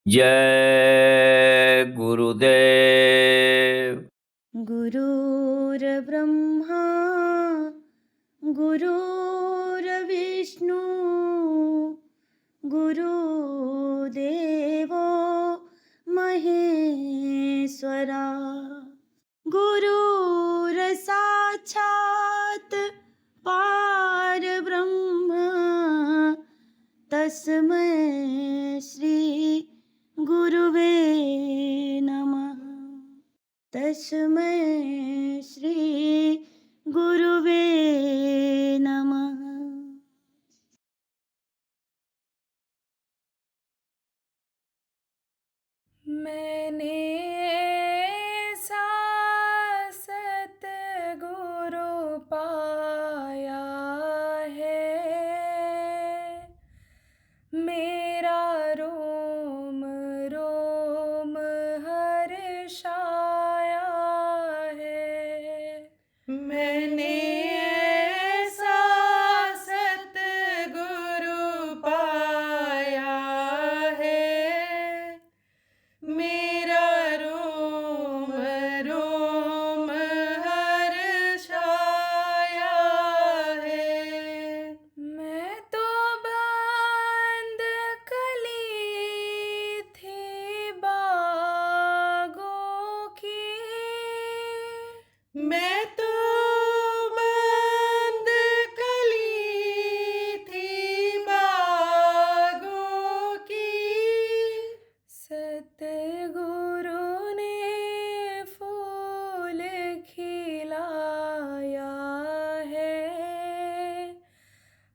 जय गुरुदेव। गुरुर्ब्रह्मा गुरुर्विष्णु गुरुदेवो महेश्वरा गुरुर्साक्षात् परब्रह्म तस्मै श्री गुरुवे नमः। तस्मै श्री गुरुवे नमः। मैंने ऐसा सतगुरु पाया है, मेरा रोम रोम हर्षाया है। मैंने ऐसा सतगुरु पाया है, मेरा रोम रोम हर्षाया है। मैं तो बंद कली थी बागों की, मैं तो बंद कली थी बागों की। सतगुरु ने फूल खिलाया है,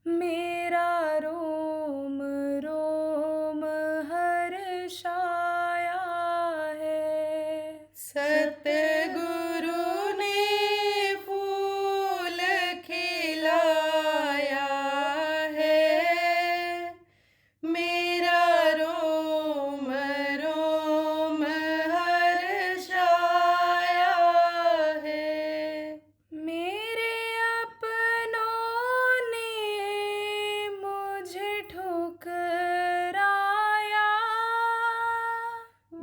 मेरा रोम रोम हर्षाया है। सतगुरु ने फूल खिलाया है, मेरा रोम रोम हर्षाया है। मेरे अपनों ने मुझे ठुकराया,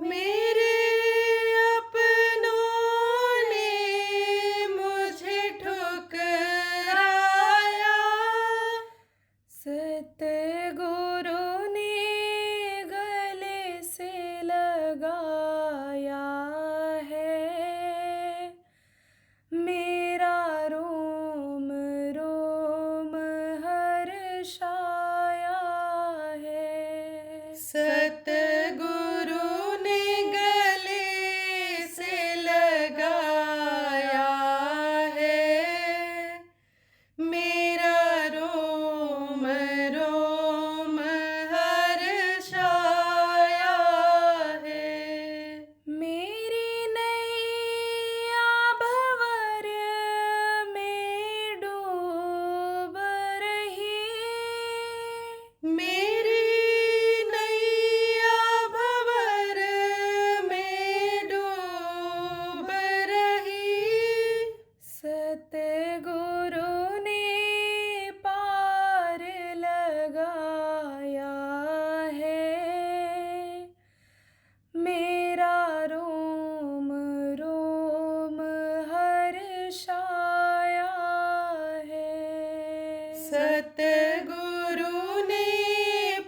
मेरे अपनों ने मुझे ठुकराया। सतगुरु ने गले से लगाया है, मेरा रोम रोम हर्षाया है। सतगुरु ने गले से लगाया है, मेरा रोम रोम हर्षाया है। मेरी नैया भंवर में डूब रही, मेरी नैया भंवर में डूब रही। सतगुरु ने पार लगाया है, मेरा रोम रोम हर्षाया है। सतगुरु ने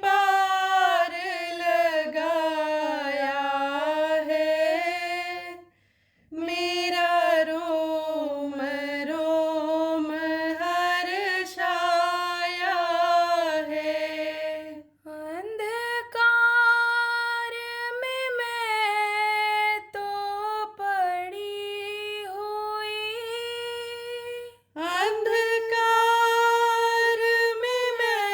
पार लगाया है, मेरा रोम रोम हर्षाया है। अंधकार में मैं तो पड़ी हुई, अंधकार में मैं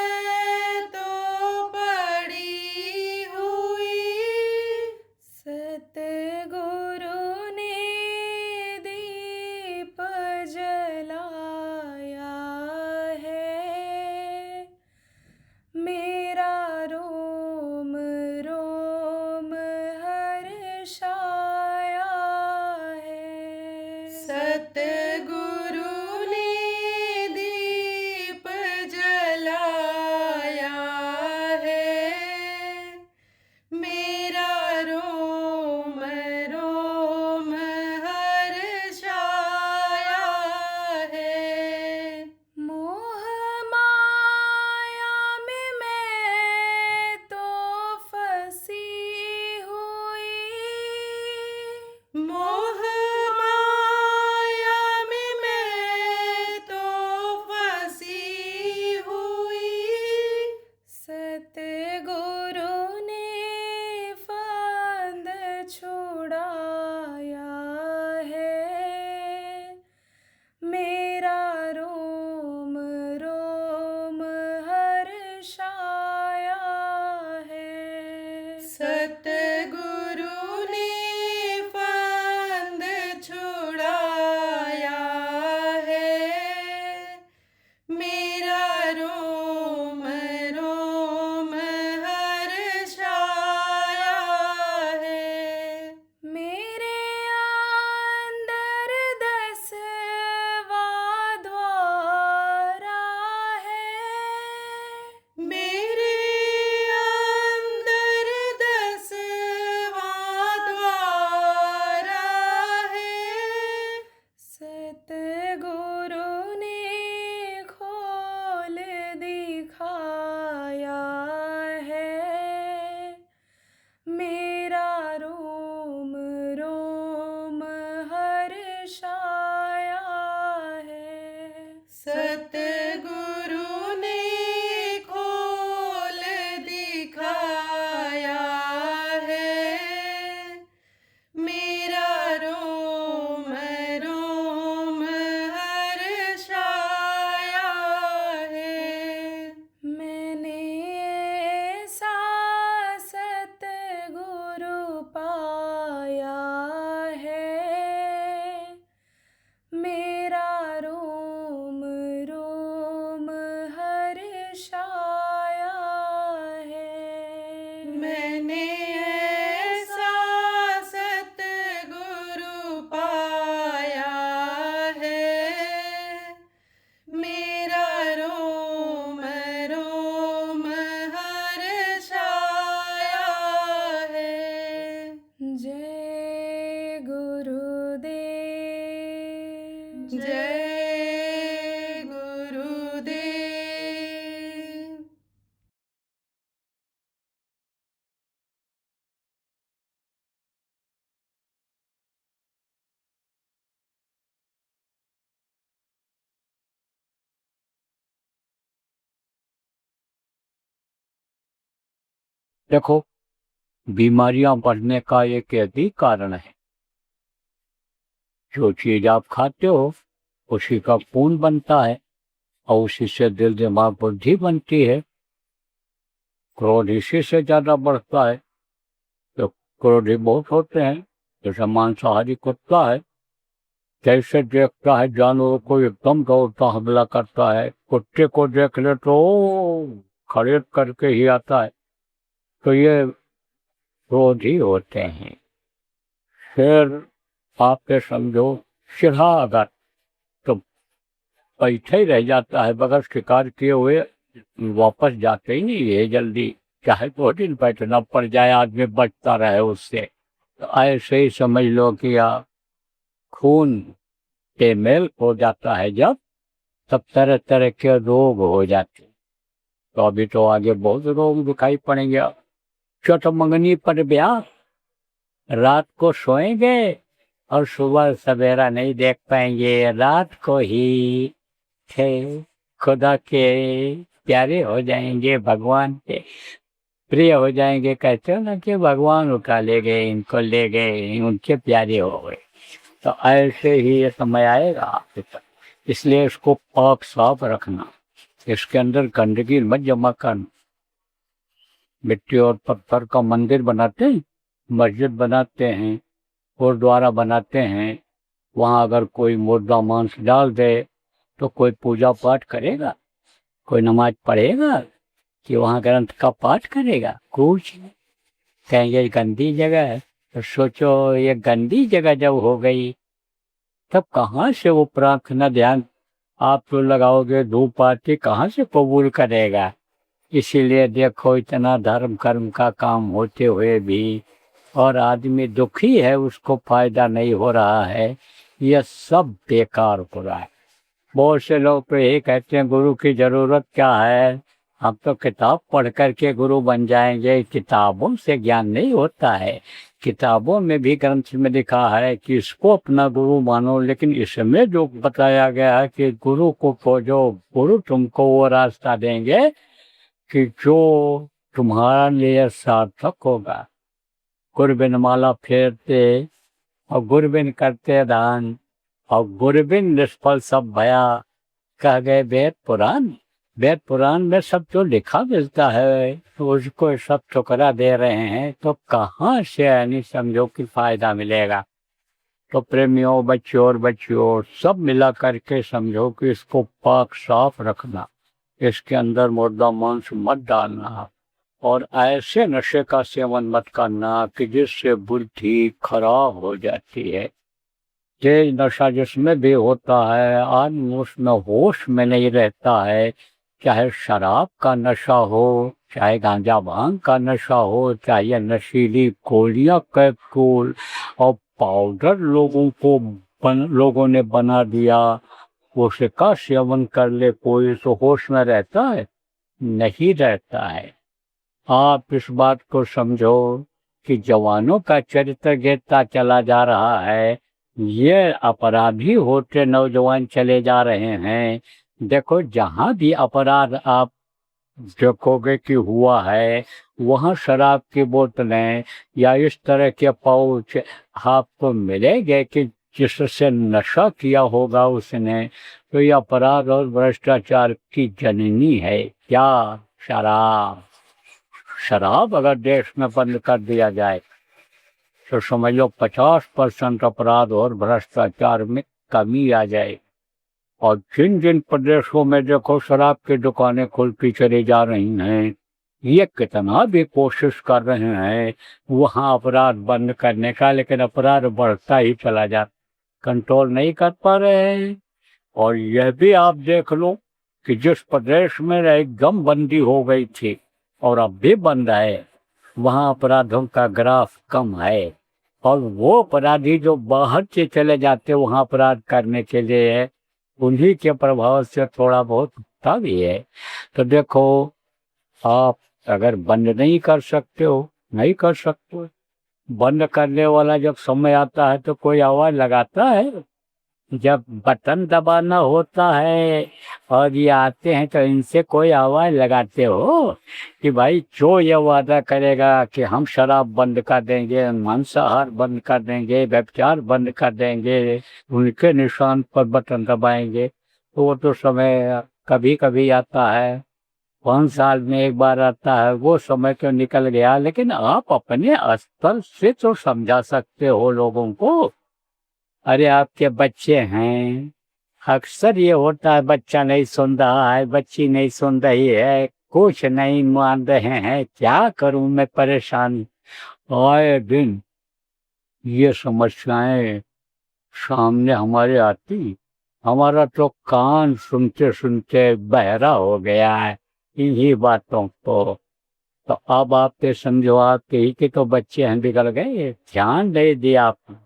देखो, बीमारियां बढ़ने का एक यही कारण है। जो चीज आप खाते हो उसी का खून बनता है और उसी से दिल दिमाग बुद्धि बनती है। क्रोध इसी से ज्यादा बढ़ता है। तो क्रोधी बहुत होते हैं। जैसे मांसाहारी कुत्ता है, जैसे देखता है जानवरों को एकदम दौड़ता हमला करता है। कुत्ते को देख ले तो खरीद करके ही आता है। तो ये क्रोधी होते हैं। फिर आप ये समझो, चिढ़ा अगर तो बैठे ही रह जाता है, बगैर शिकार किए हुए वापस जाते ही नहीं है जल्दी। चाहे 2 दिन बैठना पड़ जाए, आदमी बचता रहे उससे। तो ऐसे ही समझ लो कि खून बेमेल हो जाता है जब, तब तरह तरह के रोग हो जाते। तो अभी तो आगे बहुत रोग दिखाई पड़ेंगे। चटमंगनी पर ब्याह, रात को सोएंगे और सुबह सवेरा नहीं देख पाएंगे। रात को ही थे खुदा के प्यारे हो जाएंगे, भगवान के प्रिय हो जाएंगे। कहते हो ना कि भगवान उठा ले गए, इनको ले गए, उनके प्यारे हो गए। तो ऐसे ही ये समय आएगा आपके तक। इसलिए इसको पाक साफ रखना, इसके अंदर गंदगी मत जमा करना। मिट्टी और पत्थर का मंदिर बनाते हैं, मस्जिद बनाते हैं, गुरुद्वारा बनाते हैं। वहाँ अगर कोई मुर्दा मांस डाल दे तो कोई पूजा पाठ करेगा, कोई नमाज पढ़ेगा कि वहाँ ग्रंथ का पाठ करेगा? कुछ नहीं। कहेंगे गंदी जगह है। तो सोचो, ये गंदी जगह जब हो गई तब कहाँ से वो प्रार्थना ध्यान आप तो लगाओगे? धूप आरती कहाँ से कबूल करेगा? इसीलिए देखो, इतना धर्म कर्म का काम होते हुए भी और आदमी दुखी है, उसको फायदा नहीं हो रहा है। यह सब बेकार हो रहा है। बहुत से लोग तो यही कहते हैं गुरु की जरूरत क्या है, हम तो किताब पढ़ करके गुरु बन जाएंगे। किताबों से ज्ञान नहीं होता है। किताबों में भी ग्रंथ में लिखा है कि इसको अपना गुरु मानो, लेकिन इसमें जो बताया गया है कि गुरु को खोजो, गुरु तुमको वो रास्ता देंगे कि जो तुम्हारा लिए सार्थक होगा। गुरबिन माला फेरते और गुरबिन करते दान, और गुरबिन निष्फल सब भया, कह गए वेद पुराण। वेद पुराण में सब जो लिखा मिलता है तो उसको सब ठुकरा दे रहे हैं, तो कहाँ से यानी समझो कि फायदा मिलेगा। तो प्रेमियों, बच्चों और बच्चियों, सब मिला करके समझो कि इसको पाक साफ रखना, इसके अंदर मुर्दा मांस मत डालना, और ऐसे नशे का सेवन मत करना कि जिससे बुद्धि खराब हो जाती है। तेज नशा जिसमें भी होता है, आदमी उसमें होश में नहीं रहता है। चाहे शराब का नशा हो, चाहे गांजा भांग का नशा हो, चाहे नशीली गोलियां, कैप्सूल और पाउडर लोगों ने बना दिया, उसका सेवन कर ले कोई तो होश में रहता है? नहीं रहता है। आप इस बात को समझो कि जवानों का चरित्र गिरता चला जा रहा है। ये अपराधी होते नौजवान चले जा रहे हैं। देखो, जहाँ भी अपराध आप देखोगे कि हुआ है, वहाँ शराब की बोतलें या इस तरह के पाउच आपको मिलेंगे कि जिससे नशा किया होगा उसने। तो ये अपराध और भ्रष्टाचार की जननी है क्या? शराब। शराब अगर देश में बंद कर दिया जाए तो समझ लो 50% अपराध और भ्रष्टाचार में कमी आ जाए। और जिन जिन प्रदेशों में देखो शराब की दुकानें खुलती चली जा रही हैं, ये कितना भी कोशिश कर रहे हैं वहाँ अपराध बंद करने का, लेकिन अपराध बढ़ता ही चला जाता, कंट्रोल नहीं कर पा रहे हैं। और यह भी आप देख लो कि जिस प्रदेश में एकदम बंदी हो गई थी और अब भी बंद है, वहाँ अपराधों का ग्राफ कम है। और वो अपराधी जो बाहर से चले जाते वहाँ अपराध करने के लिए, उन्हीं के प्रभाव से थोड़ा बहुत होता भी है। तो देखो, आप अगर बंद नहीं कर सकते हो, नहीं कर सकते हो। बंद करने वाला जब समय आता है तो कोई आवाज लगाता है? जब बटन दबाना होता है और ये आते हैं तो इनसे कोई आवाज लगाते हो कि भाई जो ये वादा करेगा कि हम शराब बंद कर देंगे, मांसाहार बंद कर देंगे, व्यभिचार बंद कर देंगे, उनके निशान पर बटन दबाएंगे, तो वो तो समय कभी कभी आता है, 5 साल में एक बार आता है, वो समय तो निकल गया। लेकिन आप अपने स्तर से तो समझा सकते हो लोगों को। अरे आपके बच्चे हैं, अक्सर ये होता है, बच्चा नहीं सुन रहा है, बच्ची नहीं सुन रही है, कुछ नहीं मान रहे हैं, क्या करूं मैं परेशान। आए दिन ये समस्याएं सामने हमारे आती, हमारा तो कान सुनते सुनते बहरा हो गया है इन्हीं बातों को। तो अब आपके समझो, आपके ही के तो बच्चे हैं, बिगड़ गए, ध्यान नहीं दिया आपने।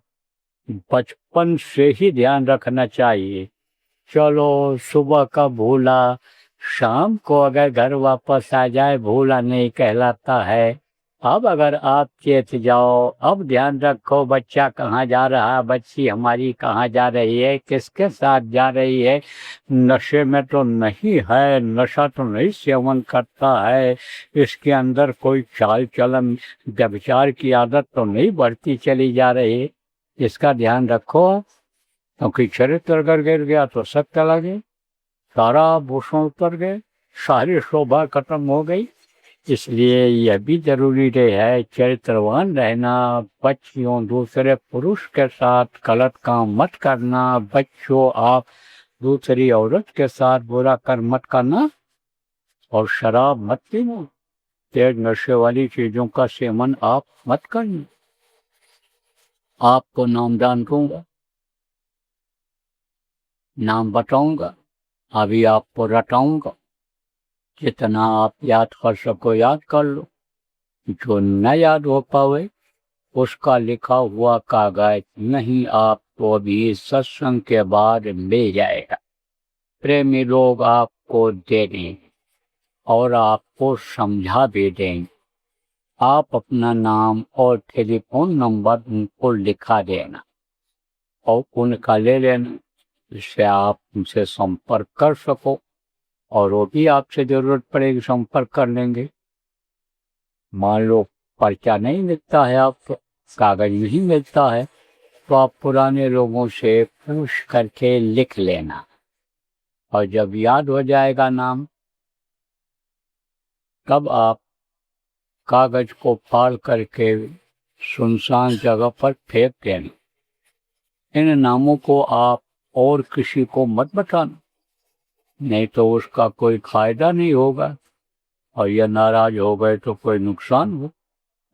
बचपन से ही ध्यान रखना चाहिए। चलो सुबह का भूला शाम को अगर घर वापस आ जाए भूला नहीं कहलाता है। अब अगर आप चेत जाओ, अब ध्यान रखो बच्चा कहाँ जा रहा है, बच्ची हमारी कहाँ जा रही है, किसके साथ जा रही है, नशे में तो नहीं है, नशा तो नहीं सेवन करता है, इसके अंदर कोई चाल चलन व्यभिचार की आदत तो नहीं बढ़ती चली जा रही। इसका ध्यान रखो, क्योंकि चरित्र अगर गिर गया तो सब चला गया, सारा आभूषण उतर गए, सारी शोभा खत्म हो गई। इसलिए यह भी जरूरी है चरित्रवान रहना। बच्चियों दूसरे पुरुष के साथ गलत काम मत करना, बच्चों आप दूसरी औरत के साथ बुरा कर्म मत करना, और शराब मत पीना, तेज नशे वाली चीजों का सेवन आप मत करना। आपको नामदान दूंगा, नाम बताऊंगा, अभी आपको रटाऊंगा, जितना आप याद कर सको याद कर लो, जो न याद हो पावे उसका लिखा हुआ कागज नहीं आपको अभी सत्संग के बाद मिल जाएगा। प्रेमी लोग आपको दे देंगे और आपको समझा भी देंगे। आप अपना नाम और टेलीफोन नंबर उनको लिखा देना और उनका ले लेना, जिससे आप उनसे संपर्क कर सको, और वो भी आपसे जरूरत पड़ेगी संपर्क कर लेंगे। मान लो पर्चा नहीं मिलता है, आपको कागज नहीं मिलता है, तो आप पुराने लोगों से पूछ करके लिख लेना, और जब याद हो जाएगा नाम, तब आप कागज को फाड़ करके सुनसान जगह पर फेंक देना। इन नामों को आप और किसी को मत बताना, नहीं तो उसका कोई फायदा नहीं होगा, और यह नाराज हो गए तो कोई नुकसान हो,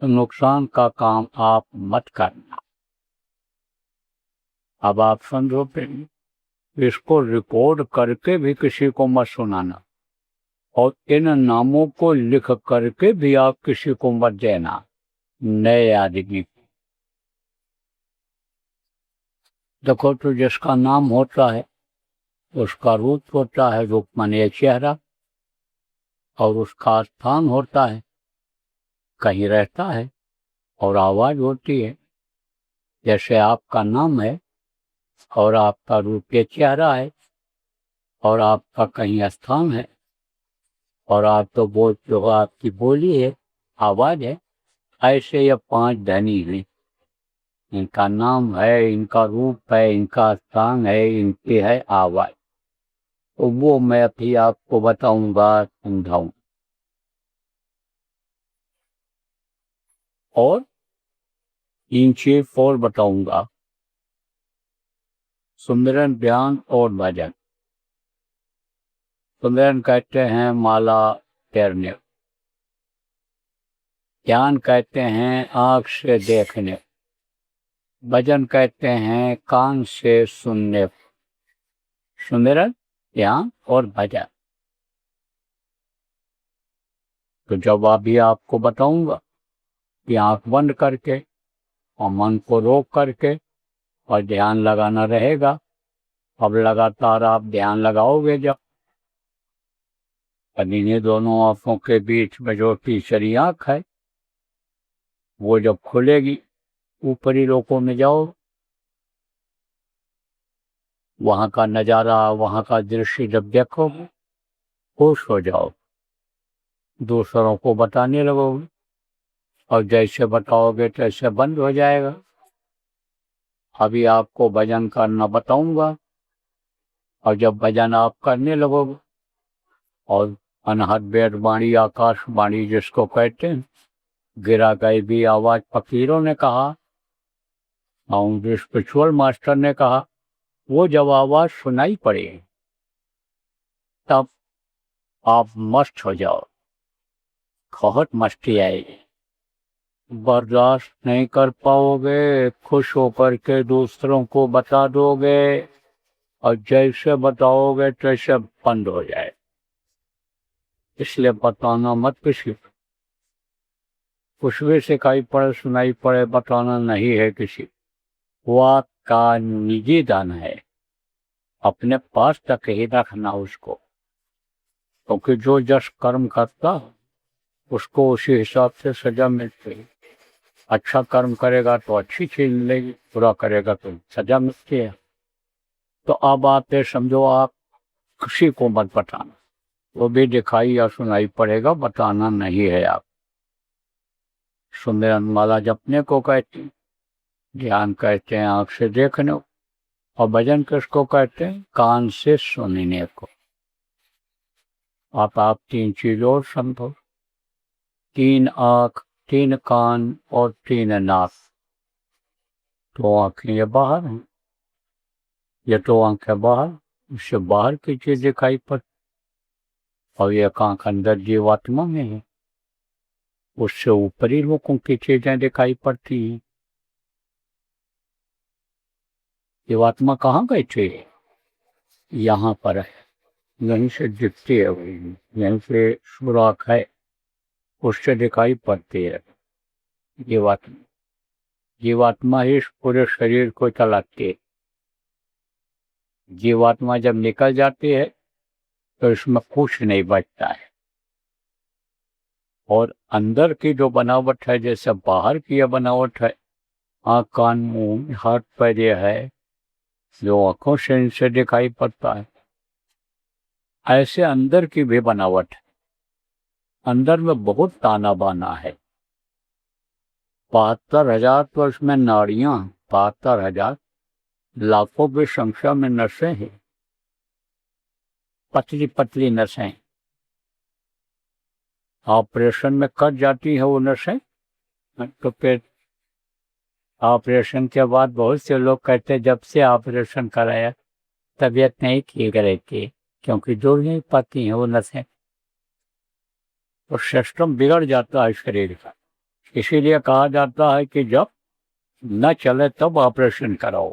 तो नुकसान का काम आप मत करना। अब आप समझो, फिर इसको रिकॉर्ड करके भी किसी को मत सुनाना, और इन नामों को लिख करके भी आप किसी को मत देना नए आदमी को। देखो, तो जिसका नाम होता है उसका रूप होता है, रूप माने चेहरा, और उसका स्थान होता है, कहीं रहता है, और आवाज होती है। जैसे आपका नाम है और आपका रूप ये चेहरा है, और आपका कहीं स्थान है, और आप तो जो आपकी बोली है, आवाज है। ऐसे ये 5 धनी हैं, इनका नाम है, इनका रूप है, इनका स्थान है, इनकी है आवाज। तो वो मैं अभी आपको बताऊंगा, समझाऊं, और इनसे और बताऊंगा। सुमिरन, ध्यान और भजन। सुमिरन कहते हैं माला फेरने, ध्यान कहते हैं आंख से देखने, भजन कहते हैं कान से सुनने। सुमिरन, ध्यान और भजन। तो जब अभी आपको बताऊंगा कि आंख बंद करके और मन को रोक करके और ध्यान लगाना रहेगा। अब लगातार आप ध्यान लगाओगे, जब इन्हीं दोनों आंखों के बीच में जो तीसरी आंख है वो जब खुलेगी, ऊपरी लोकों में जाओ, वहाँ का नज़ारा, वहाँ का दृश्य जब देखोगे खुश हो जाओ, दूसरों को बताने लगोगे, और जैसे बताओगे तैसे बंद हो जाएगा। अभी आपको भजन करना बताऊंगा, और जब भजन आप करने लगोगे और अनहद वेद वाणी आकाशवाणी जिसको कहते हैं, गिरा गायबी आवाज फकीरों ने कहा और स्पिरिचुअल मास्टर ने कहा, वो जब आवाज सुनाई पड़े तब आप मस्त हो जाओ, बहुत मस्ती आएगी, बर्दाश्त नहीं कर पाओगे, खुश होकर के दूसरों को बता दोगे, और जैसे बताओगे तैसे बंद हो जाए। इसलिए बताना मत किसी को, कुछ भी सिखाई पड़े सुनाई पड़े बताना नहीं है किसी को। वो आपका निजी दान है, अपने पास तक ही रखना उसको, क्योंकि जो जस कर्म करता उसको उसी हिसाब से सजा मिलती है। अच्छा कर्म करेगा तो अच्छी चीज मिलेगी, बुरा करेगा तो सजा मिलती है। तो अब आप ये समझो, आप किसी को मत बताना, वो भी दिखाई या सुनाई पड़ेगा, बताना नहीं है। आप सुमिरन माला जपने को कहते हैं, ध्यान कहते हैं आंख से देखने को, और भजन किसको कहते हैं, कान से सुनने को। आप तीन चीज और समझो, तीन आंख, तीन कान और तीन नाक। तो आंखें ये बाहर हैं, ये तो आंखें बाहर, उससे बाहर की चीज दिखाई पड़ती, और ये आंख अंदर जीवात्मा में है, उससे ऊपरी लोगों की चीजें दिखाई पड़ती हैं। जीवात्मा कहाँ बैठी है, यहाँ पर है, यहीं से दिखती है, वही यहीं से सुराख है, उससे दिखाई पड़ती है जीवात्मा। जीवात्मा ही इस पूरे शरीर को चलाती है। जीवात्मा जब निकल जाती है तो इसमें कुछ नहीं बचता है, और अंदर की जो बनावट है, जैसे बाहर की यह बनावट है, आँख कान मुंह हाथ पैर ये है, जो आंखों से इनसे दिखाई पड़ता है, ऐसे अंदर की भी बनावट है। अंदर में बहुत ताना बाना है, 72,000 तो इसमें नाड़ियां, 72,000 लाखों की संख्या में नसें हैं, पतली पतली नसें। ऑपरेशन में कट जाती है वो नसें, तो फिर ऑपरेशन के बाद बहुत से लोग कहते हैं जब से ऑपरेशन कराया तबीयत नहीं ठीक रहती, क्योंकि जुड़ नहीं पाती हैं वो नसें, तो सिस्टम बिगड़ जाता है शरीर का। इसीलिए कहा जाता है कि जब न चले तब ऑपरेशन कराओ,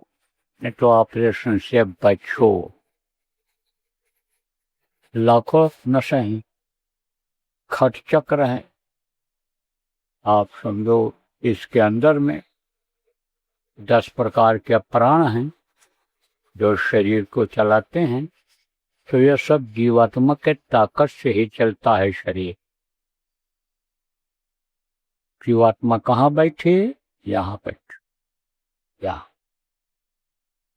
नहीं तो ऑपरेशन से बचो। लाखों नसें हैं, खट चक्र हैं, आप समझो इसके अंदर में 10 प्रकार के प्राण हैं जो शरीर को चलाते हैं। तो यह सब जीवात्मा के ताकत से ही चलता है शरीर। जीवात्मा कहाँ बैठी है, यहाँ बैठी, यहाँ,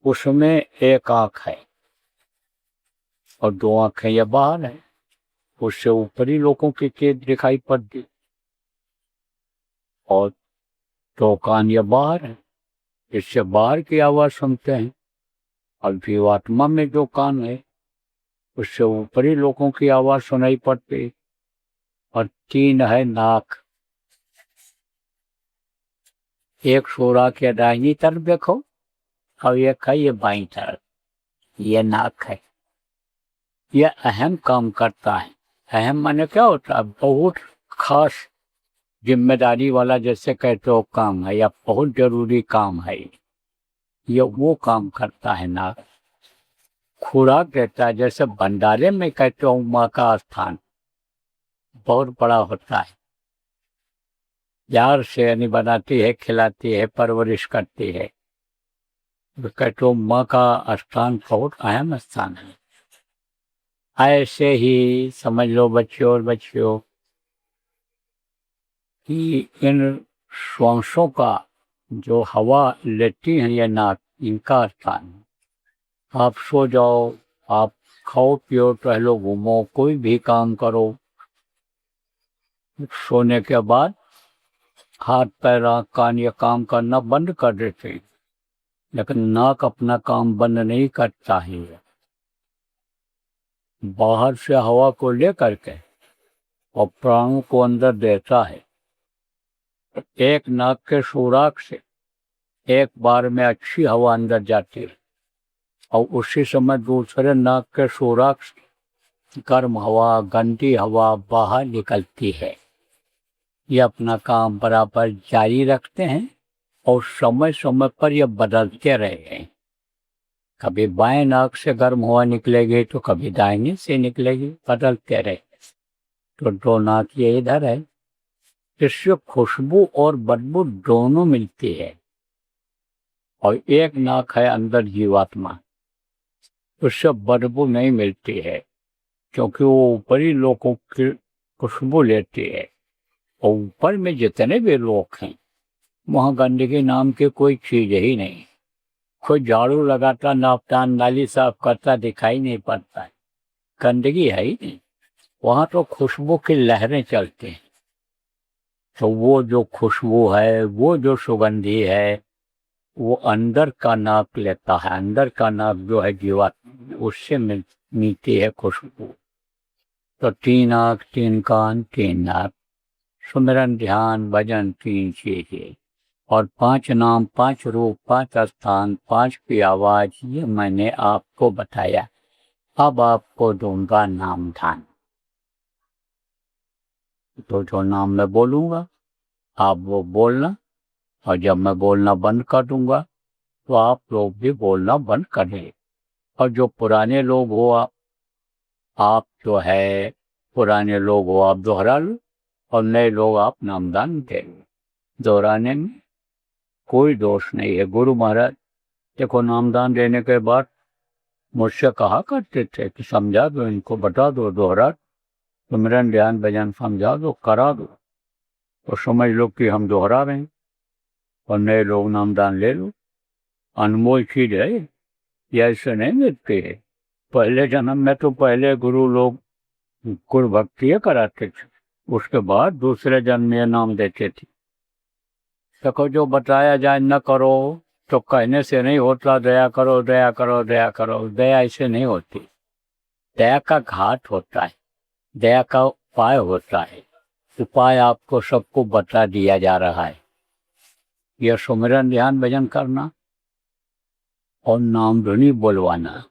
उसमें एक आंख है और 2 आंखें ये बाहर है, उससे ऊपरी लोगों की चीज दिखाई पड़ती, और 2 कान ये बाहर है, इससे बाहर की आवाज सुनते हैं, और जीवात्मा में जो कान है उससे ऊपरी लोगों की आवाज सुनाई पड़ती, और 3 है नाक। एक सूरा के दाहिनी तरफ देखो, और एक है ये बाईं तरफ, ये नाक है। यह अहम काम करता है। अहम माने क्या होता है, बहुत खास जिम्मेदारी वाला जैसे कहते हो काम है, या बहुत जरूरी काम है, ये वो काम करता है नाक। खुराक देता है, जैसे भंडारे में कहते हो माँ का स्थान बहुत बड़ा होता है, प्यार से यानी बनाती है, खिलाती है, परवरिश करती है, तो कहते हो माँ का स्थान बहुत अहम स्थान है। ऐसे ही समझ लो बच्चों और बच्चियों कि इन श्वासों का जो हवा लेती है ये नाक, इनका स्थान है। आप सो जाओ, आप खाओ पियो टहलो घूमो कोई भी काम करो, सोने के बाद हाथ पैर आँख कान ये काम करना बंद कर देते हैं। लेकिन नाक अपना काम बंद नहीं करता है, बाहर से हवा को लेकर के और प्राणों को अंदर देता है। एक नाक के सुराख से एक बार में अच्छी हवा अंदर जाती है और उसी समय दूसरे नाक के सुराख से गर्म हवा गंदी हवा बाहर निकलती है। ये अपना काम बराबर जारी रखते हैं और समय समय पर ये बदलते रहेंगे। कभी बाएं नाक से गर्म हवा निकलेगी तो कभी दाहिने से निकलेगी, बदलते रहे। तो दो नाक ये इधर है, इससे खुशबू और बदबू दोनों मिलती है। और एक नाक है अंदर जीवात्मा, उससे बदबू नहीं मिलती है क्योंकि वो ऊपरी लोगों की खुशबू लेती है। और ऊपर में जितने भी लोग हैं वहाँ गंदगी नाम की कोई चीज ही नहीं। कोई झाड़ू लगाता नापता नाली साफ करता दिखाई नहीं पड़ता है, गंदगी है ही नहीं। वहाँ तो खुशबू की लहरें चलती हैं। तो वो जो खुशबू है, वो जो सुगंधी है, वो अंदर का नाक लेता है। अंदर का नाक जो है जीवात्मा, उससे मिलती है खुशबू। तो 3 आँख 3 कान 3 नाक, सुमिरन ध्यान भजन 3 चीजें और 5 नाम 5 रूप 5 स्थान 5 की आवाज, ये मैंने आपको बताया। अब आपको दूंगा नाम ध्यान। तो जो नाम मैं बोलूंगा आप वो बोलना, और जब मैं बोलना बंद कर दूंगा तो आप लोग भी बोलना बंद कर दें। और जो पुराने लोग हो आप जो है पुराने लोग हो आप दोहरा लो, और नए लोग आप नामदान दे लो। दोहराने में कोई दोष नहीं है। गुरु महाराज देखो नामदान देने के बाद मुझसे कहा करते थे कि समझा दो इनको, बता दो, दोहरा, सुमिरन ध्यान भजन समझा दो, करा दो, तो समझ लो कि हम दोहरा रहे हैं। और नए लोग नामदान ले लो। अनमोल चीज है ये, ऐसे नहीं मिलती है। पहले जन्म में तो पहले गुरु लोग गुरु भक्ति कराते थे, उसके बाद दूसरे जन्म में नाम देते थे। देखो जो बताया जाए न करो तो कहने से नहीं होता, दया करो दया करो दया करो, दया ऐसे नहीं होती। दया का घाट होता है, दया का उपाय होता है। उपाय आपको सबको बता दिया जा रहा है। यह सुमिरन ध्यान भजन करना और नाम धुनी बोलवाना।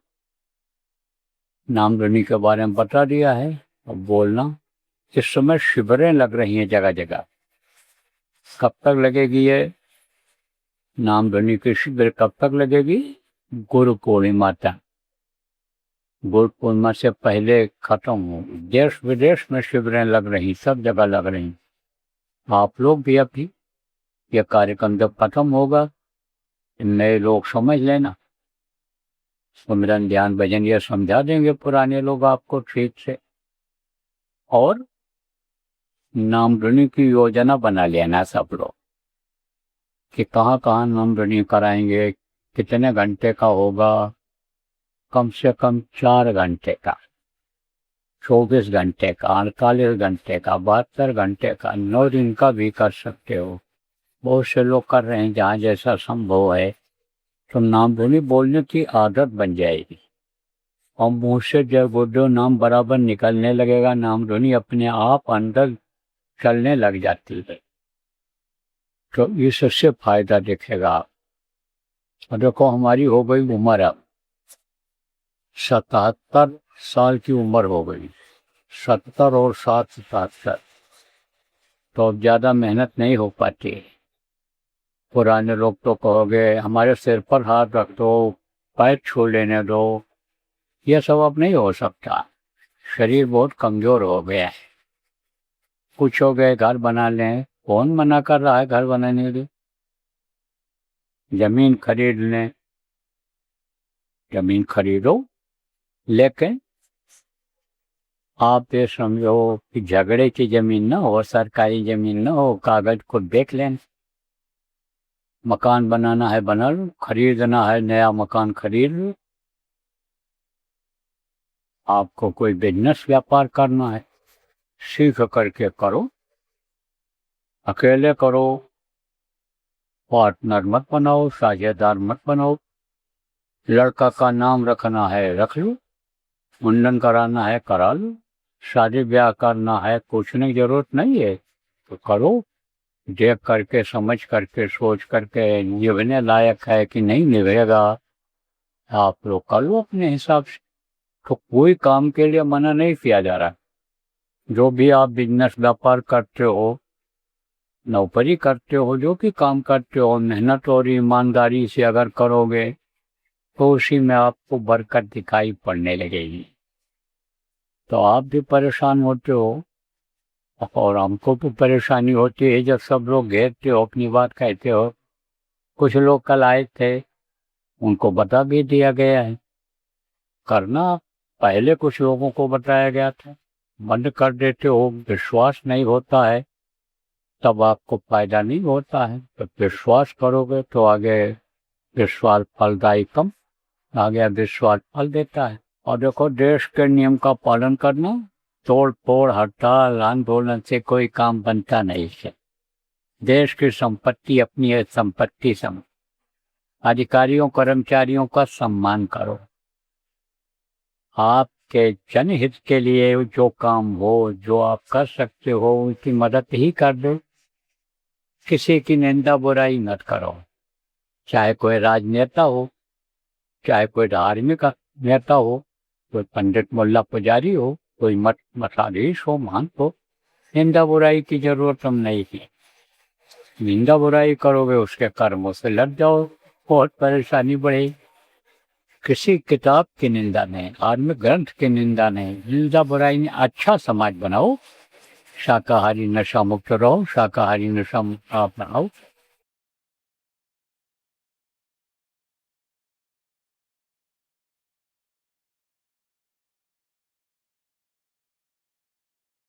नाम धुनी के बारे में बता दिया है, अब बोलना। इस समय शिविरें लग रही हैं जगह जगह। कब तक लगेगी ये नाम धुनी की शिविर? कब तक लगेगी? गुरु पूर्णिमा तक। गुरु पूर्णिमा से पहले खत्म हो। देश विदेश में शिविरें लग रही, सब जगह लग रही। आप लोग भी अभी ये कार्यक्रम जब खत्म होगा नए लोग समझ लेना, सुमिरन ध्यान भजन ये समझा देंगे पुराने लोग आपको ठीक से। और नाम धुनी की योजना बना लेना सब लोग कि कहाँ कहाँ नाम धुनी कराएंगे, कितने घंटे का होगा। कम से कम 4 घंटे का, 24 घंटे का, 48 घंटे का, 72 घंटे का, 9 दिन का भी कर सकते हो। बहुत से लोग कर रहे हैं। जहाँ जैसा संभव है तो नाम धुनी बोलने की आदत बन जाएगी और मुंह से जब जो नाम बराबर निकलने लगेगा, नाम धुनी अपने आप अंदर चलने लग जाती है। तो इससे फायदा दिखेगा। और देखो हमारी हो गई उम्र, अब 77 साल की उम्र हो गई, 70 और 7 77, तो अब ज्यादा मेहनत नहीं हो पाती। पुराने लोग तो कहोगे हमारे सिर पर हाथ रख दो, पैर छू लेने दो, यह सब अब नहीं हो सकता। शरीर बहुत कमजोर हो गया है। पूछोगे घर बना लें, कौन मना कर रहा है घर बनाने के लिए? जमीन खरीद लें, जमीन खरीदो, लेकिन आप ये समझो कि झगड़े की जमीन ना हो, सरकारी जमीन ना हो, कागज को देख लें। मकान बनाना है बना लो, खरीदना है नया मकान खरीद लो, आपको कोई बिजनेस व्यापार करना है, सीख करके करो, अकेले करो, पार्टनर मत बनाओ, साझेदार मत बनाओ। लड़का का नाम रखना है रख लो, मुंडन कराना है करा लो, शादी ब्याह करना है पूछने की जरूरत नहीं है तो करो, देख करके समझ करके सोच करके निभने लायक है कि नहीं निभेगा आप लोग कर लो अपने हिसाब से। तो कोई काम के लिए मना नहीं किया जा रहा। जो भी आप बिजनेस व्यापार करते हो, नौकरी करते हो, जो भी काम करते हो, मेहनत और ईमानदारी से अगर करोगे तो उसी में आपको बरकत दिखाई पड़ने लगेगी। तो आप भी परेशान होते हो और हमको भी परेशानी होती है जब सब लोग घेरते हो, अपनी बात कहते हो। कुछ लोग कल आए थे, उनको बता भी दिया गया है करना, पहले कुछ लोगों को बताया गया था, बंद कर देते हो। विश्वास नहीं होता है तब आपको फायदा नहीं होता है, तो विश्वास करोगे तो आगे विश्वास फलदायी कम, आगे विश्वास फल देता है। और देखो, देश के नियम का पालन करना, तोड़ फोड़ हड़ताल आंदोलन से कोई काम बनता नहीं है। देश की संपत्ति अपनी है, संपत्ति समझ। अधिकारियों कर्मचारियों का सम्मान करो, आपके जनहित के लिए जो काम हो, जो आप कर सकते हो उनकी मदद ही कर दो। किसी की निंदा बुराई मत करो, चाहे कोई राजनेता हो, चाहे कोई धार्मिक नेता हो, कोई पंडित मुल्ला पुजारी हो, कोई मठाधीश हो, महंत हो, निंदा बुराई की जरूरत हम नहीं है। निंदा बुराई करोगे उसके कर्मों से लग जाओ, बहुत परेशानी बढ़ेगी। किसी किताब की निंदा नहीं, धार्मिक ग्रंथ की निंदा नहीं, निंदा बुराई नहीं। अच्छा समाज बनाओ, शाकाहारी नशा मुक्त रहो, शाकाहारी नशा मुक्त बनाओ।